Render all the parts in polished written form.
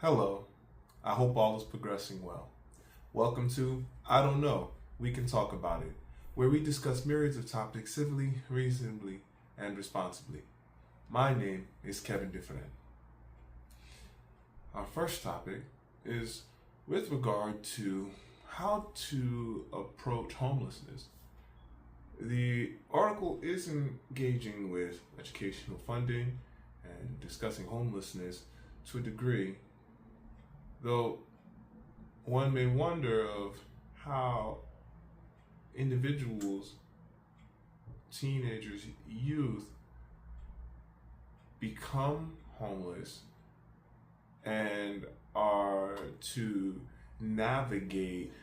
Hello, I hope all is progressing well. Welcome to I Don't Know, We Can Talk About It, where we discuss myriads of topics civilly, reasonably, and responsibly. My name is Kevin Dufresne. Our first topic is with regard to how to approach homelessness. The article is engaging with educational funding and discussing homelessness to a degree, though one may wonder of how individuals, teenagers, youth become homeless and are to navigate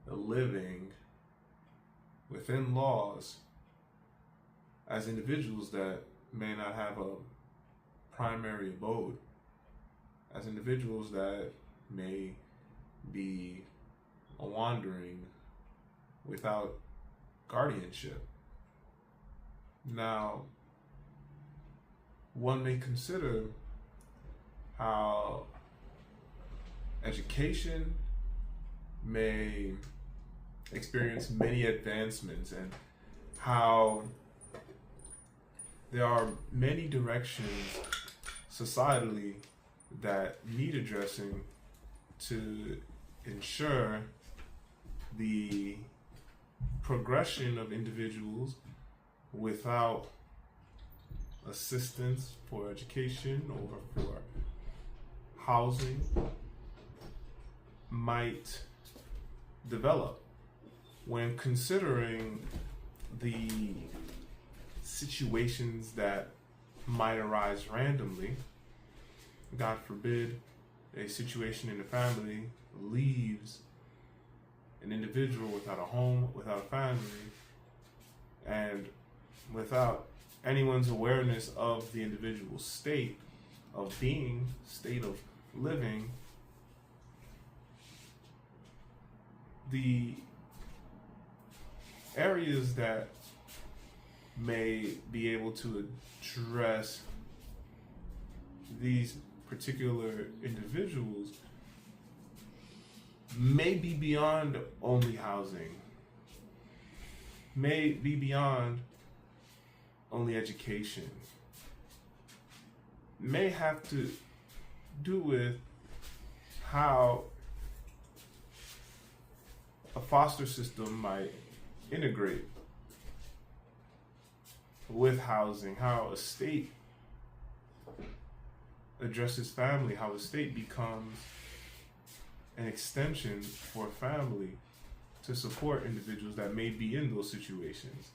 the living within laws as individuals that may not have a primary abode, as individuals that may be wandering without guardianship. Now, one may consider how education may experience many advancements and how there are many directions societally that need addressing to ensure the progression of individuals without assistance for education or for housing might develop. When considering the situations that might arise randomly, God forbid, a situation in the family leaves an individual without a home, without a family, and without anyone's awareness of the individual's state of being, state of living, the areas that may be able to address these particular individuals may be beyond only housing, may be beyond only education, may have to do with how a foster system might integrate with housing, how a state addresses family, how a state becomes an extension for family to support individuals that may be in those situations.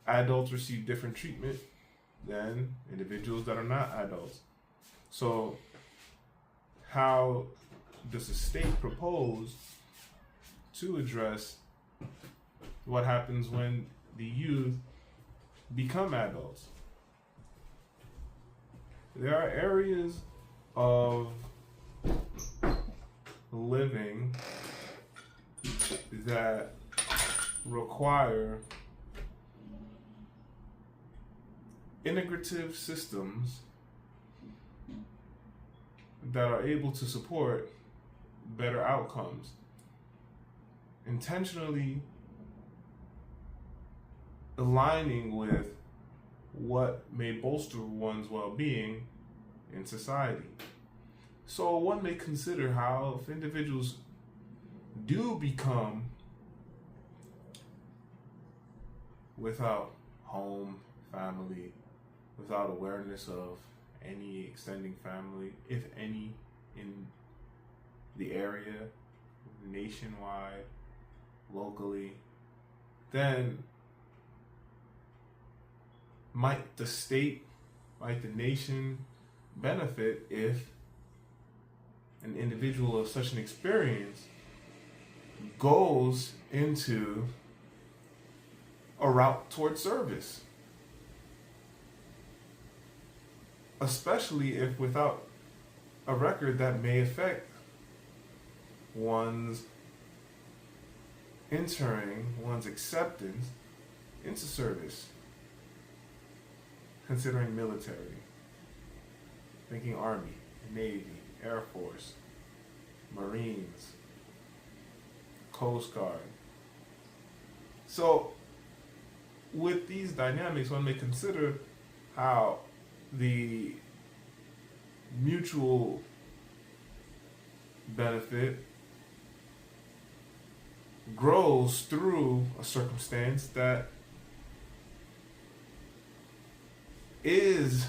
Adults receive different treatment than individuals that are not adults. So how does the state propose to address what happens when the youth become adults? There are areas of living that require integrative systems that are able to support better outcomes, intentionally aligning with what may bolster one's well-being in society. So one may consider how if individuals do become without home, family, without awareness of any extending family, if any, in the area, nationwide, locally, then might the state, might the nation benefit if an individual of such an experience goes into a route toward service? Especially if without a record that may affect one's entering, one's acceptance into service, considering military, thinking Army, Navy, Air Force, Marines, Coast Guard. So, with these dynamics, one may consider how the mutual benefit grows through a circumstance that is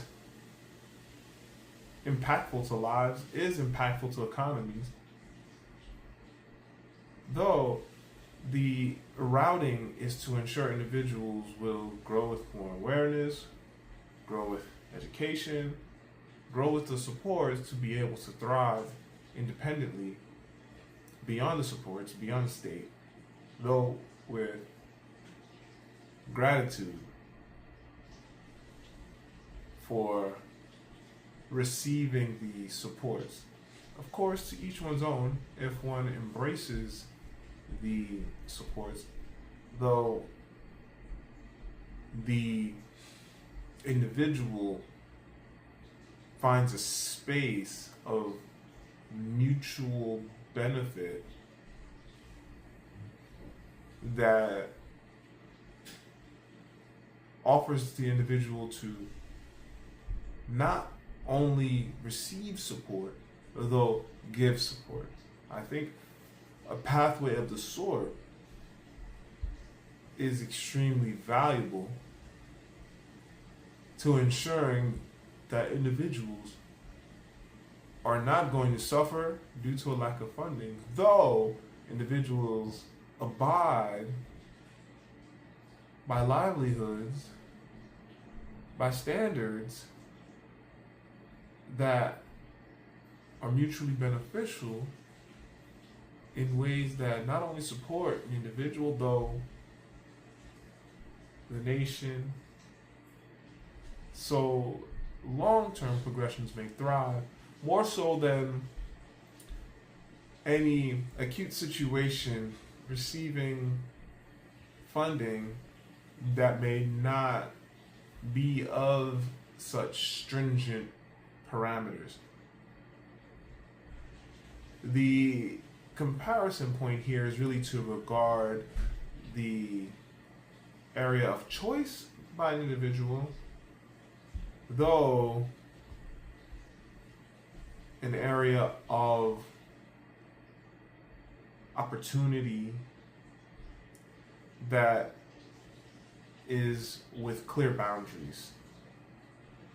impactful to lives, is impactful to economies, though the routing is to ensure individuals will grow with more awareness, grow with education, grow with the supports to be able to thrive independently beyond the supports, beyond the state, though with gratitude for receiving the supports. Of course, to each one's own if one embraces the supports, though the individual finds a space of mutual benefit that offers the individual to not only receive support, though give support. I think a pathway of the sort is extremely valuable to ensuring that individuals are not going to suffer due to a lack of funding, though individuals abide by livelihoods, by standards that are mutually beneficial in ways that not only support the individual, though the nation. So long-term progressions may thrive more so than any acute situation receiving funding that may not be of such stringent parameters. The comparison point here is really to regard the area of choice by an individual, though an area of opportunity that is with clear boundaries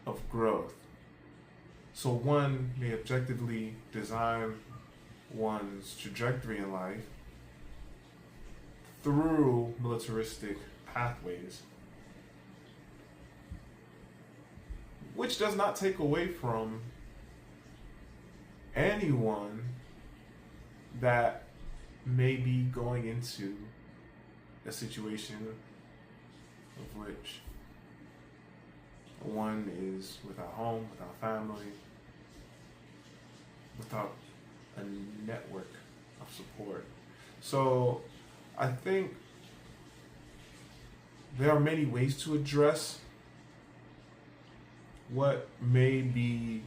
of growth. So one may objectively design one's trajectory in life through militaristic pathways, which does not take away from anyone that may be going into a situation of which one is without home, without family, without a network of support. So I think there are many ways to address what may be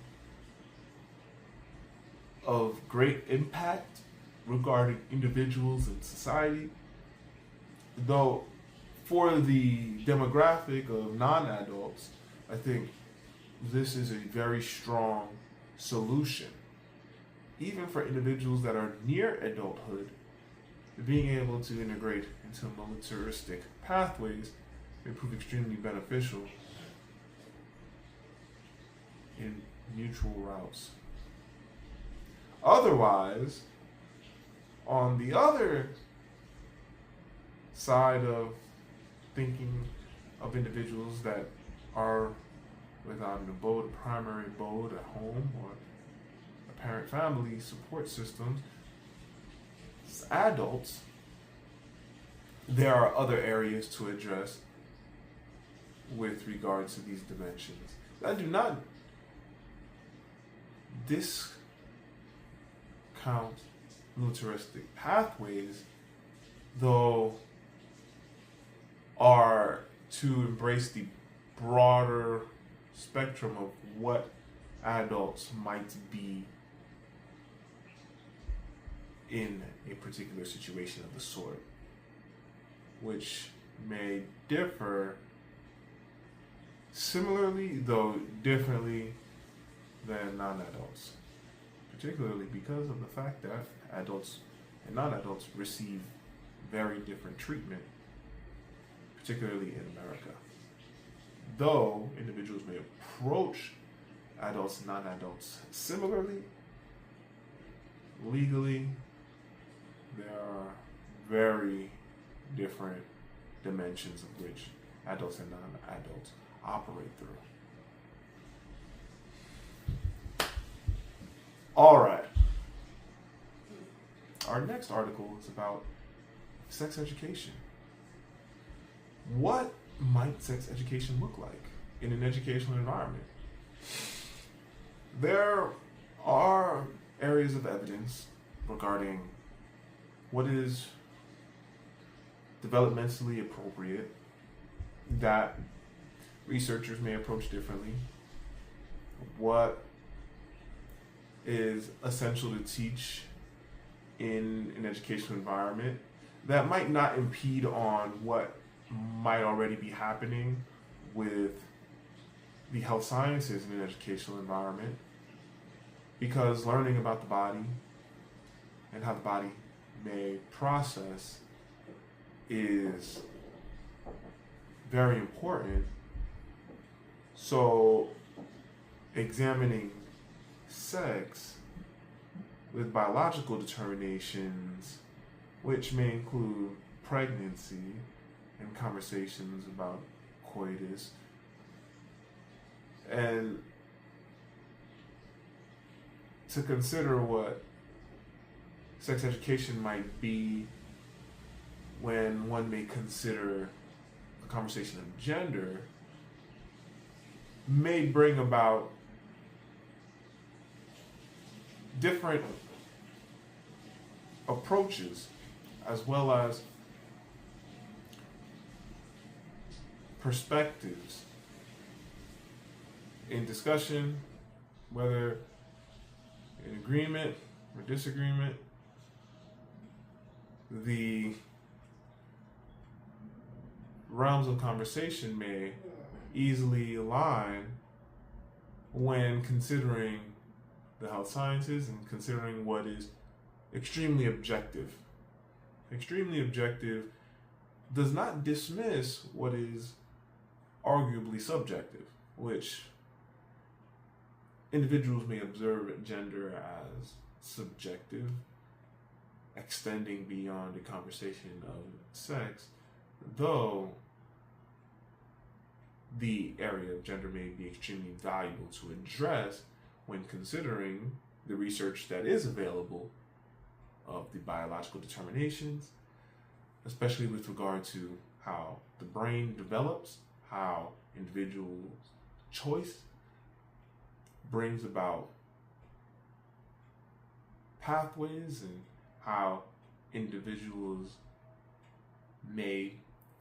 of great impact regarding individuals and society, though for the demographic of non-adults, I think this is a very strong solution. Even for individuals that are near adulthood, being able to integrate into militaristic pathways may prove extremely beneficial in mutual routes. Otherwise, on the other side of thinking of individuals that are without an abode, a primary abode at home, or a parent family support systems, as adults, there are other areas to address with regards to these dimensions. I do not discount militaristic pathways, though, are to embrace the broader spectrum of what adults might be in a particular situation of the sort, which may differ similarly, though differently, than non-adults, particularly because of the fact that adults and non-adults receive very different treatment, particularly in America. Though individuals may approach adults and non-adults similarly, legally, there are very different dimensions of which adults and non-adults operate through. All right. Our next article is about sex education. What might sex education look like in an educational environment? There are areas of evidence regarding what is developmentally appropriate that researchers may approach differently. What is essential to teach in an educational environment that might not impede on what might already be happening with the health sciences in an educational environment, because learning about the body and how the body may process is very important. So examining sex with biological determinations, which may include pregnancy and conversations about coitus, and to consider what sex education might be when one may consider the conversation of gender, may bring about different approaches as well as perspectives in discussion, whether in agreement or disagreement. The realms of conversation may easily align when considering the health sciences and considering what is extremely objective. Extremely objective does not dismiss what is arguably subjective, which individuals may observe gender as subjective, extending beyond the conversation of sex, though the area of gender may be extremely valuable to address when considering the research that is available of the biological determinations, especially with regard to how the brain develops, how individuals' choice brings about pathways, and how individuals may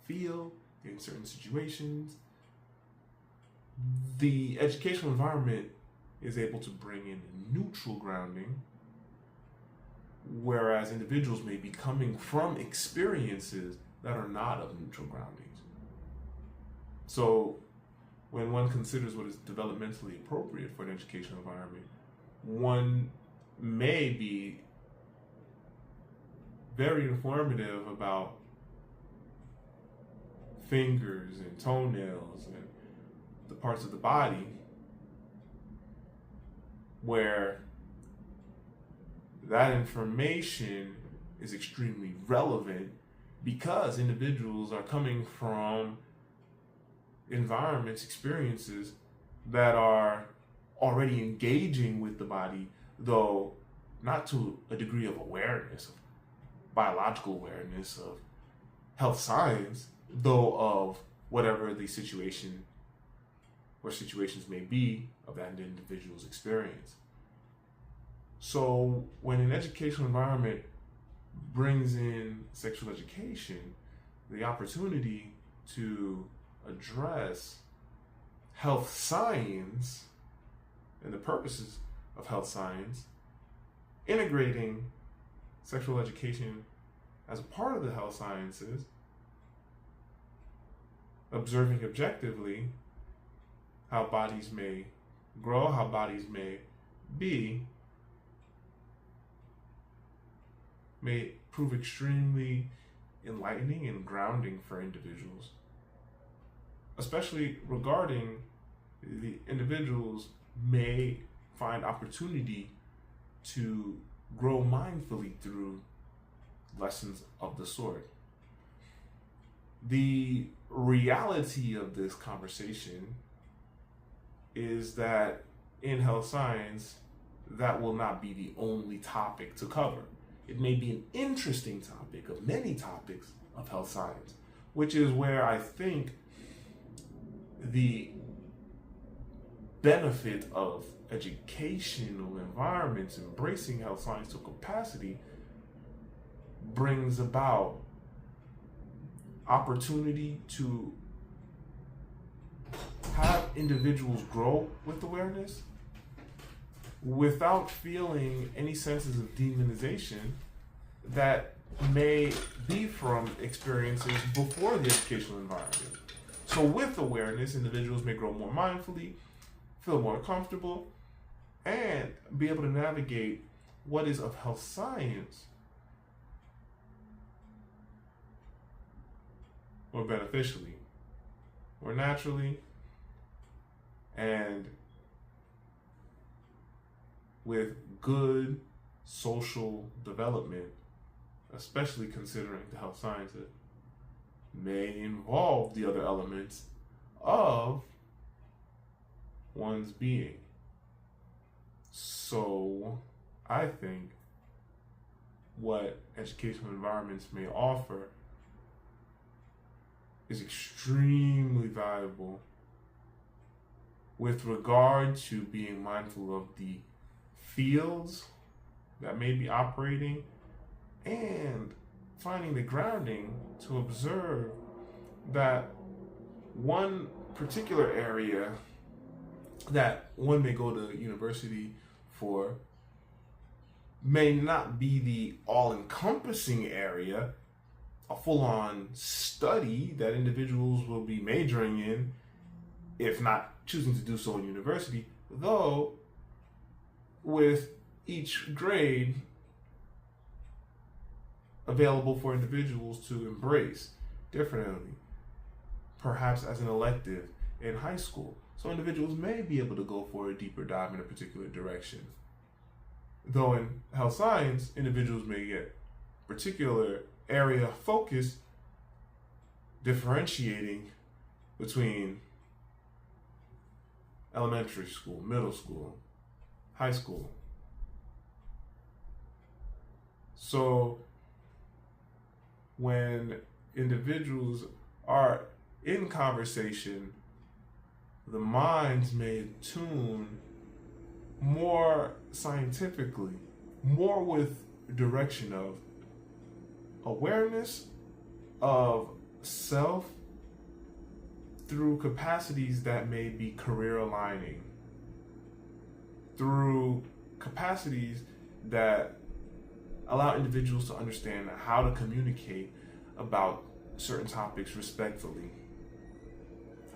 feel in certain situations. The educational environment is able to bring in neutral grounding, whereas individuals may be coming from experiences that are not of neutral groundings. So when one considers what is developmentally appropriate for an educational environment, one may be very informative about fingers and toenails and the parts of the body where that information is extremely relevant, because individuals are coming from environments, experiences that are already engaging with the body, though not to a degree of awareness, of biological awareness, of health science, though of whatever the situation or situations may be of that individual's experience. So when an educational environment brings in sexual education, the opportunity to address health science and the purposes of health science, integrating sexual education as a part of the health sciences, observing objectively how bodies may grow, how bodies may be, may prove extremely enlightening and grounding for individuals, especially regarding the individuals may find opportunity to grow mindfully through lessons of the sort. The reality of this conversation is that in health science, that will not be the only topic to cover. It may be an interesting topic of many topics of health science, which is where I think the benefit of educational environments embracing health science to capacity brings about opportunity to have individuals grow with awareness without feeling any senses of demonization that may be from experiences before the educational environment. So with awareness, individuals may grow more mindfully, feel more comfortable, and be able to navigate what is of health science more beneficially, more naturally, and with good social development, especially considering the health sciences may involve the other elements of one's being. So I think what educational environments may offer is extremely valuable with regard to being mindful of the fields that may be operating and finding the grounding to observe that one particular area that one may go to university for may not be the all-encompassing area, a full-on study that individuals will be majoring in, if not choosing to do so in university, though with each grade available for individuals to embrace differently, perhaps as an elective in high school. So individuals may be able to go for a deeper dive in a particular direction. Though in health science, individuals may get particular area focus, differentiating between elementary school, middle school, high school. So when individuals are in conversation, the minds may tune more scientifically, more with direction of awareness of self through capacities that may be career aligning, through capacities that allow individuals to understand how to communicate about certain topics respectfully,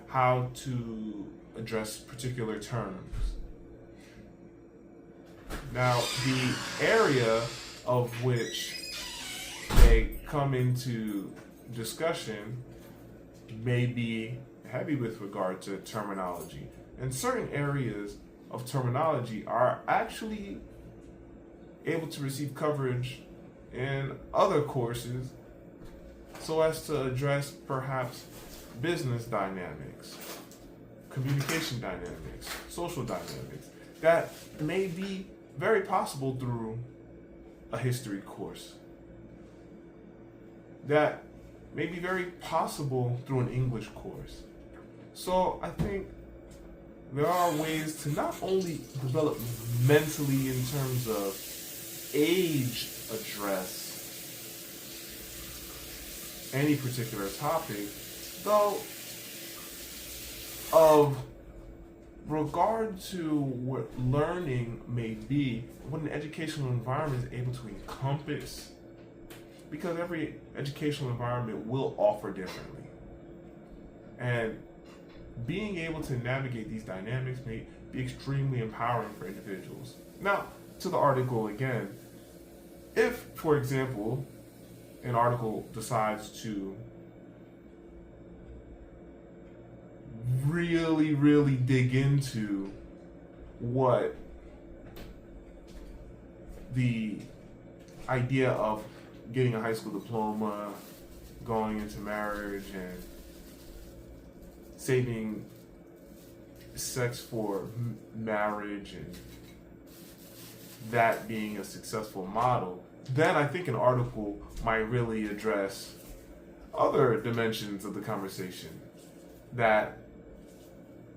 how to address particular terms. Now, the area of which they come into discussion may be heavy with regard to terminology. And certain areas of terminology are actually able to receive coverage in other courses so as to address perhaps business dynamics, communication dynamics, social dynamics that may be very possible through a history course, that may be very possible through an English course. So I think there are ways to not only develop mentally in terms of age address any particular topic, though of regard to what learning may be, what an educational environment is able to encompass, because every educational environment will offer differently. And being able to navigate these dynamics may be extremely empowering for individuals. Now, to the article again, if, for example, an article decides to really dig into what the idea of getting a high school diploma, going into marriage, and saving sex for marriage, and that being a successful model, then I think an article might really address other dimensions of the conversation that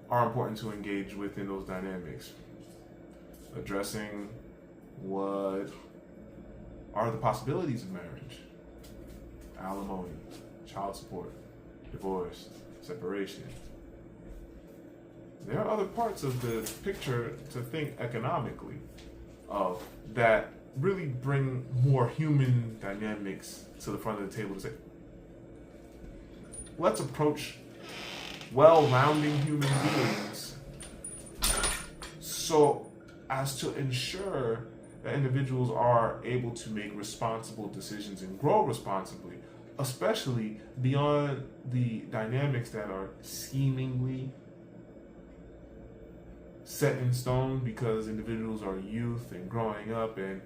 are important to engage with in those dynamics. Addressing what are the possibilities of marriage, alimony, child support, divorce, separation. There are other parts of the picture to think economically of that really bring more human dynamics to the front of the table to say, let's approach well-rounding human beings so as to ensure that individuals are able to make responsible decisions and grow responsibly, especially beyond the dynamics that are seemingly set in stone because individuals are youth and growing up and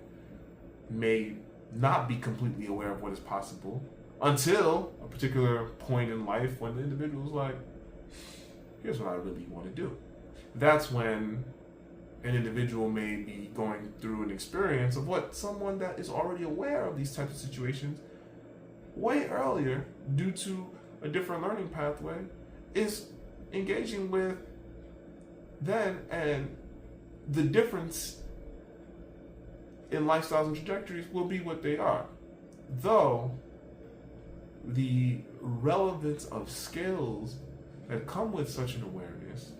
may not be completely aware of what is possible until a particular point in life when the individual is like, here's what I really want to do. That's when an individual may be going through an experience of what someone that is already aware of these types of situations way earlier, due to a different learning pathway, is engaging with then, and the difference in lifestyles and trajectories will be what they are. Though the relevance of skills that come with such an awareness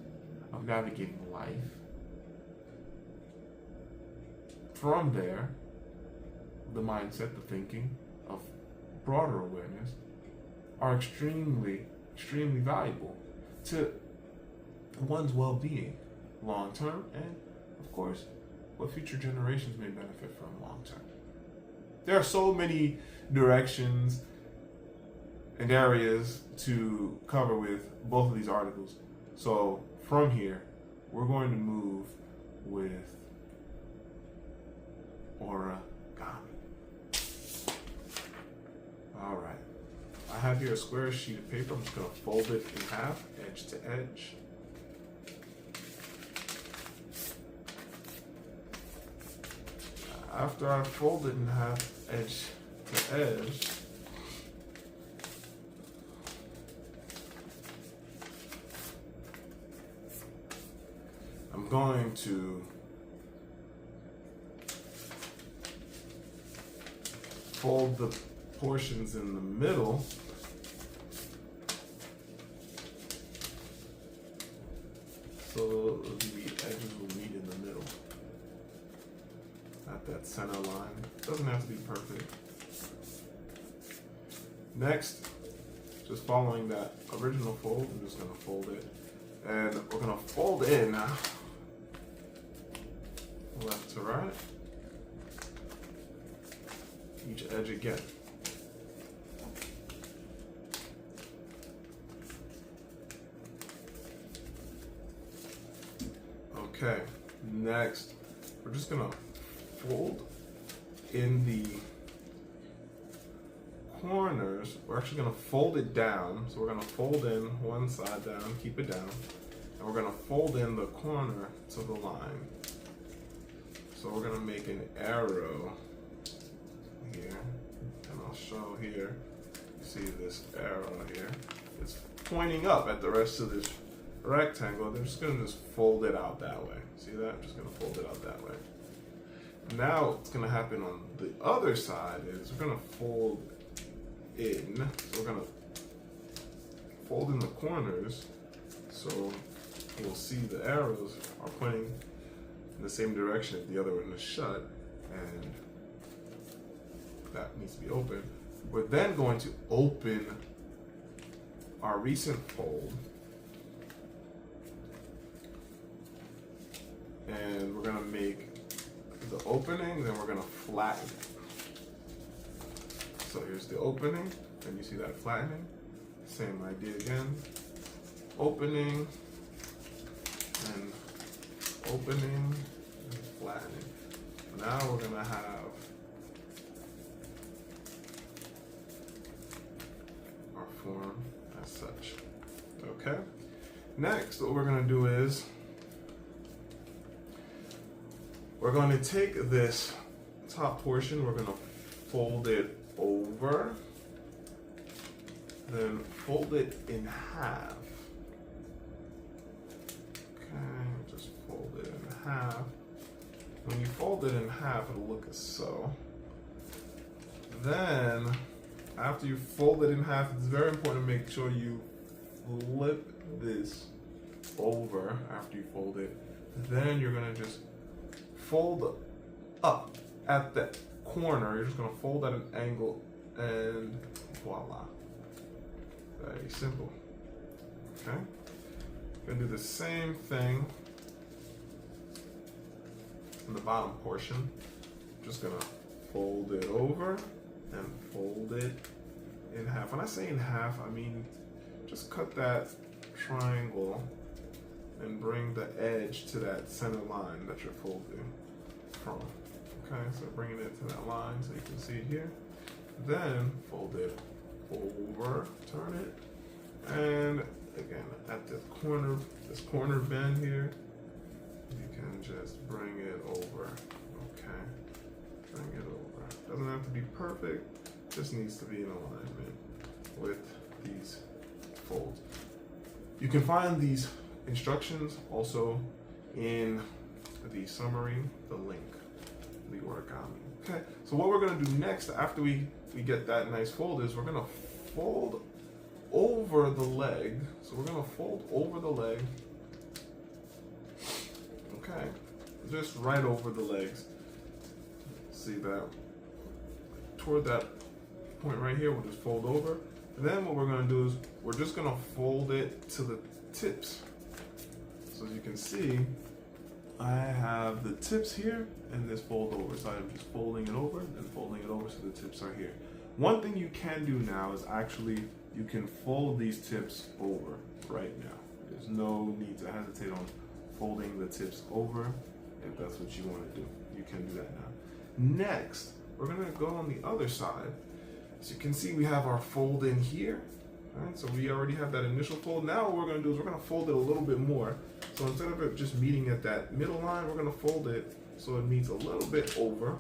of navigating life, from there, the mindset, the thinking of broader awareness are extremely valuable to one's well-being long term, and of course what future generations may benefit from long term. There are so many directions and areas to cover with both of these articles. So from here, we're going to move with Origami. All right. I have here a square sheet of paper. I'm just going to fold it in half, edge to edge. After I fold it in half, edge to edge, I'm going to fold the portions in the middle so the edges will meet in the middle at that center line. Doesn't have to be perfect. Next, just following that original fold, I'm just going to fold it, and we're going to fold in now, left to right, each edge again. Okay, next, we're just going to fold in the corners. We're actually going to fold it down. So we're going to fold in one side down, keep it down, and we're going to fold in the corner to the line. So we're going to make an arrow here, and I'll show here. You see this arrow here? It's pointing up at the rest of this rectangle. They're just going to just fold it out that way. See that? I'm just going to fold it out that way. Now what's going to happen on the other side is we're going to fold in. So we're going to fold in the corners. So we'll see the arrows are pointing in the same direction if the other one is shut, and that needs to be open. We're then going to open our recent fold, and we're going to make the opening, then we're going to flatten it. So here's the opening, and you see that flattening. Same idea again. Opening, and opening, and flattening. Now we're going to have our form as such. Okay? Next, what we're going to do is we're going to take this top portion, we're going to fold it over, then fold it in half. Okay, just fold it in half. When you fold it in half, it'll look as so. Then, after you fold it in half, it's very important to make sure you flip this over after you fold it. Then you're gonna just fold up at the corner. You're just gonna fold at an angle, and voila. Very simple. Okay? Gonna do the same thing in the bottom portion. Just gonna fold it over and fold it in half. When I say in half, I mean just cut that triangle and bring the edge to that center line that you're folding from. Okay, so bringing it to that line so you can see it here. Then fold it over, turn it, and again at the corner, this corner bend here, you can just bring it over. Okay, bring it over. Doesn't have to be perfect, just needs to be in alignment with these folds. You can find these instructions also in the summary, the link, the origami. Okay, so what we're gonna do next after we get that nice fold is we're gonna fold over the leg. So we're gonna fold over the leg. Okay, just right over the legs. See that? Toward that point right here, we'll just fold over. And then what we're gonna do is we're just gonna fold it to the tips. So as you can see, I have the tips here and this fold over. So I'm just folding it over and folding it over so the tips are here. One thing you can do now is actually you can fold these tips over right now. There's no need to hesitate on folding the tips over if that's what you want to do. You can do that now. Next, we're gonna go on the other side. As you can see, we have our fold in here. Right, so we already have that initial fold. Now what we're gonna do is we're gonna fold it a little bit more. So instead of it just meeting at that middle line, we're gonna fold it so it meets a little bit over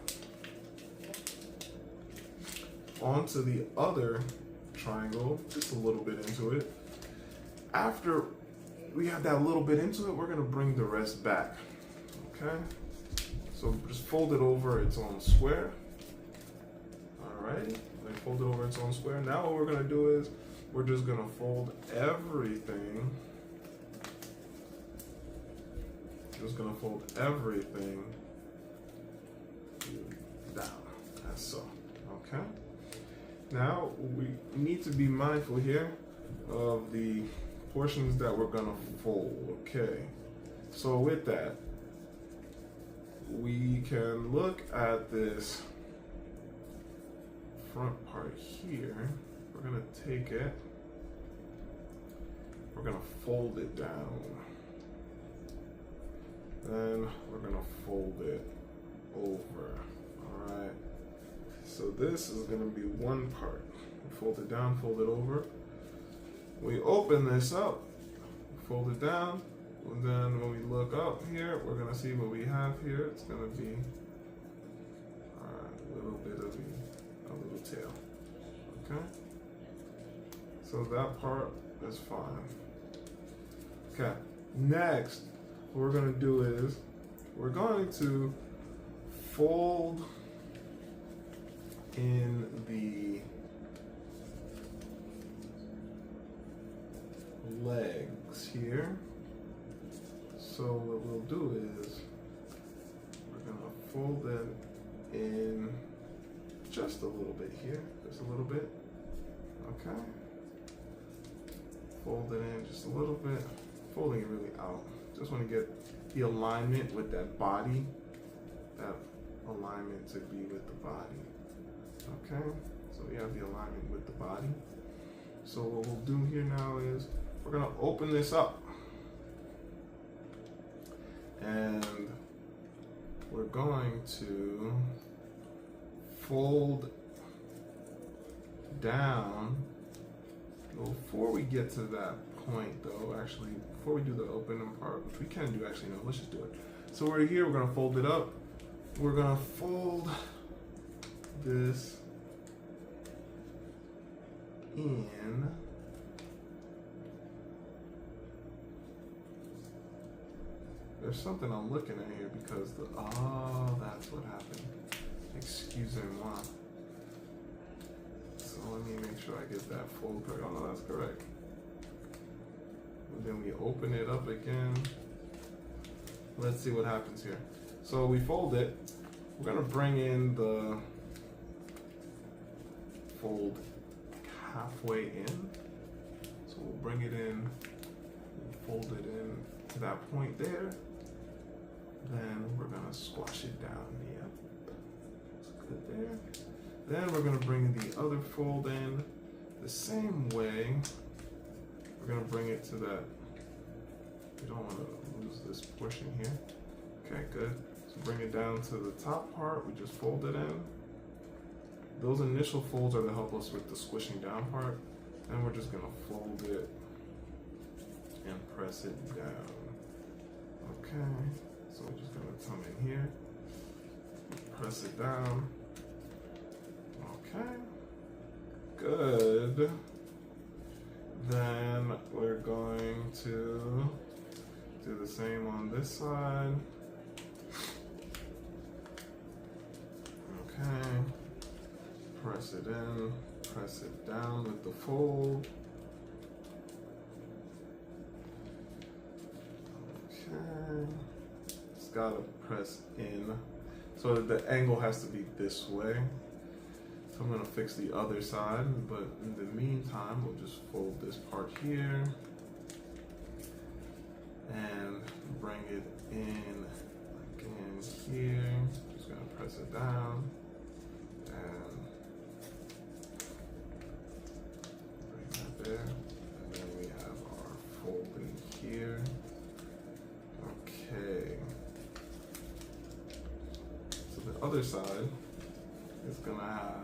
onto the other triangle, just a little bit into it. After we have that little bit into it, we're gonna bring the rest back, okay? So just fold it over its own square. All right, then fold it over its own square. Now what we're gonna do is we're just gonna fold everything. Just gonna fold everything down, as so, okay? Now we need to be mindful here of the portions that we're gonna fold, okay? So with that, we can look at this front part here. We're gonna take it, we're gonna fold it down. Then we're gonna fold it over, all right? So this is gonna be one part. Fold it down, fold it over. We open this up, fold it down, and then when we look up here, we're gonna see what we have here. It's gonna be a little bit of a little tail, okay? So that part is fine. Okay, next, what we're gonna do is we're going to fold in the legs here. So what we'll do is we're gonna fold it in just a little bit here, just a little bit. Okay. Fold it in just a little bit, folding it really out. Just want to get the alignment with that body, that alignment to be with the body. Okay, so we have the alignment with the body. So what we'll do here now is we're gonna open this up, and we're going to fold down. Before we get to that point though, actually, before we do the opening part, which we can do actually, no, let's just do it. So we're here, we're gonna fold it up. We're gonna fold this in. There's something I'm looking at here because oh, that's what happened. Excusez-moi. So let me make sure I get that fold correct. Oh no, that's correct. And then we open it up again. Let's see what happens here. So we fold it. We're gonna bring in the fold halfway in. So we'll bring it in, we'll fold it in to that point there. Then we're gonna squash it down. Yep, it's good there. Then we're gonna bring the other fold in the same way. We're gonna bring it to that. We don't want to lose this portion here. Okay, good. So bring it down to the top part. We just fold it in. Those initial folds are to help us with the squishing down part. And we're just gonna fold it and press it down. Okay, so we're just gonna come in here, press it down. Okay, good. Then we're going to do the same on this side. Okay, press it in, press it down with the fold. Okay, it's gotta press in. So the angle has to be this way. So I'm gonna fix the other side, but in the meantime, we'll just fold this part here and bring it in again here. Just gonna press it down and bring that there. And then we have our folding here. Okay. So the other side is gonna have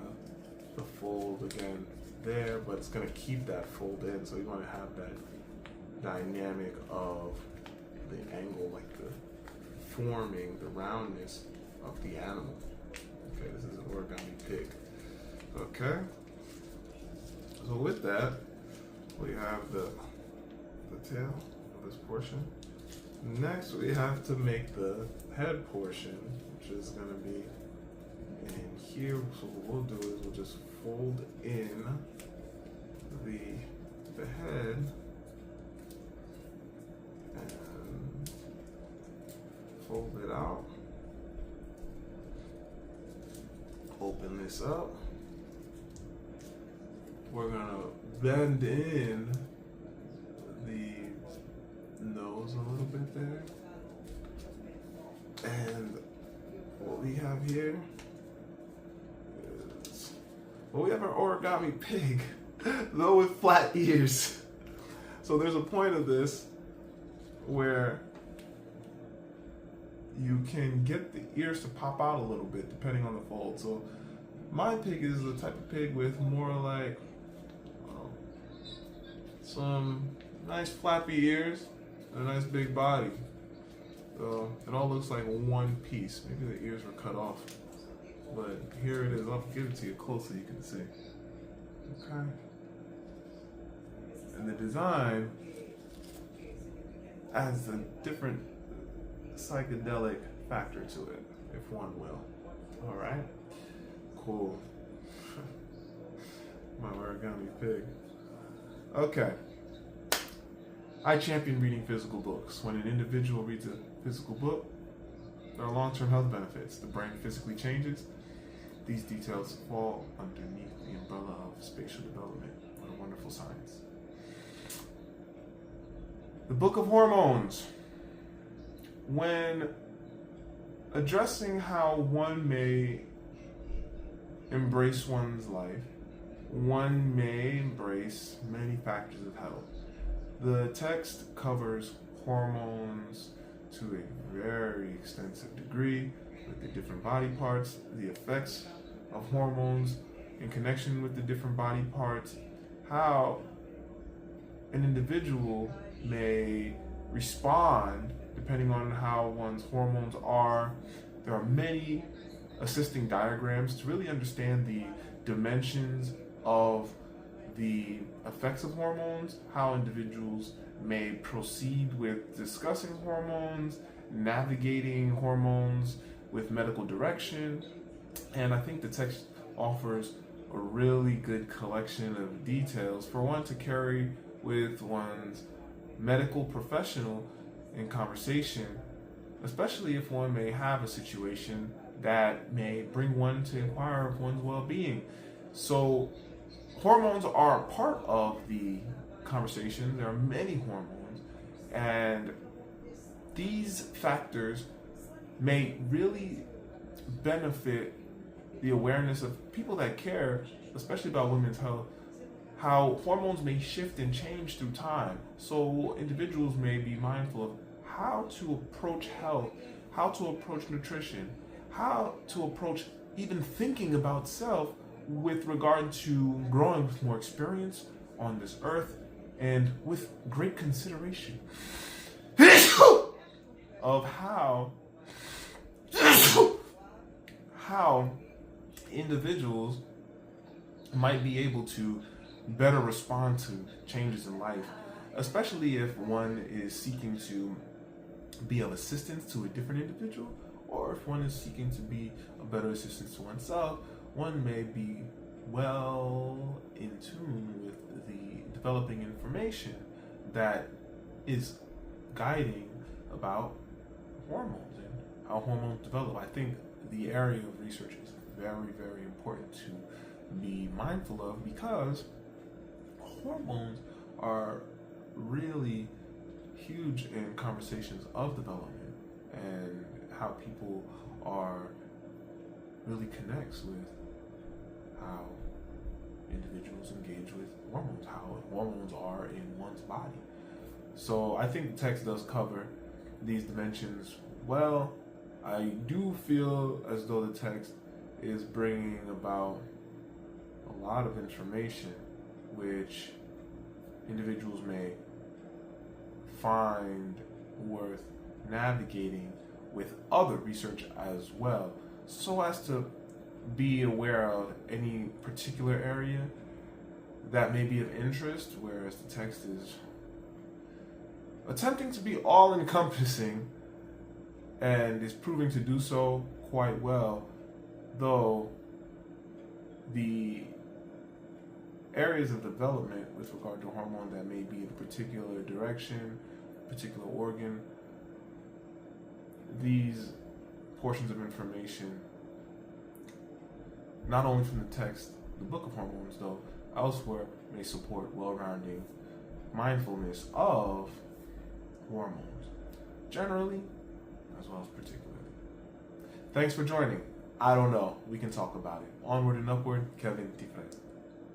the fold again there, but it's gonna keep that fold in. So you wanna have that dynamic of the angle, like the forming, the roundness of the animal. Okay, this is an origami pig. Okay. So with that, we have the tail of this portion. Next, we have to make the head portion, which is gonna be in here. So what we'll do is we'll just fold in the head and fold it out. Open this up. We're gonna bend in the nose a little bit there. And what we have here is, well, we have our origami pig, though with flat ears. So there's a point of this where you can get the ears to pop out a little bit depending on the fold. So my pig is the type of pig with more like some nice flappy ears and a nice big body. So it all looks like one piece. Maybe the ears were cut off, but here it is. I'll give it to you close so you can see. Okay. And the design adds a different psychedelic factor to it, if one will. All right. Cool. My origami pig. Okay. I champion reading physical books. When an individual reads a physical book, there are long-term health benefits. The brain physically changes. These details fall underneath the umbrella of spatial development. What a wonderful science. The Book of Hormones. When addressing how one may embrace one's life, one may embrace many factors of health. The text covers hormones to a very extensive degree, with the different body parts, the effects of hormones in connection with the different body parts, how an individual may respond depending on how one's hormones are. There are many assisting diagrams to really understand the dimensions of the effects of hormones, how individuals may proceed with discussing hormones, navigating hormones with medical direction. And I think the text offers a really good collection of details for one to carry with one's medical professional in conversation, especially if one may have a situation that may bring one to inquire of one's well-being. So hormones are a part of the conversation. There are many hormones, and these factors may really benefit the awareness of people that care, especially about women's health, how hormones may shift and change through time. So individuals may be mindful of how to approach health, how to approach nutrition, how to approach even thinking about self with regard to growing with more experience on this earth and with great consideration of how individuals might be able to better respond to changes in life, especially if one is seeking to be of assistance to a different individual, or if one is seeking to be a better assistance to oneself. One may be well in tune with the developing information that is guiding about hormones and how hormones develop. I think the area of research is very, very important to be mindful of, because hormones are really huge in conversations of development and how people are really connects with how individuals engage with hormones, how hormones are in one's body. So I think the text does cover these dimensions well. I do feel as though the text is bringing about a lot of information which individuals may find worth navigating with other research as well, so as to be aware of any particular area that may be of interest, whereas the text is attempting to be all-encompassing and is proving to do so quite well, though the areas of development with regard to hormone that may be in a particular direction, particular organ, these portions of information, not only from the text, the Book of Hormones, though, elsewhere may support well-rounding mindfulness of hormones, generally, as well as particularly. Thanks for joining. I don't know. We can talk about it. Onward and Upward, Kevin Dufresne.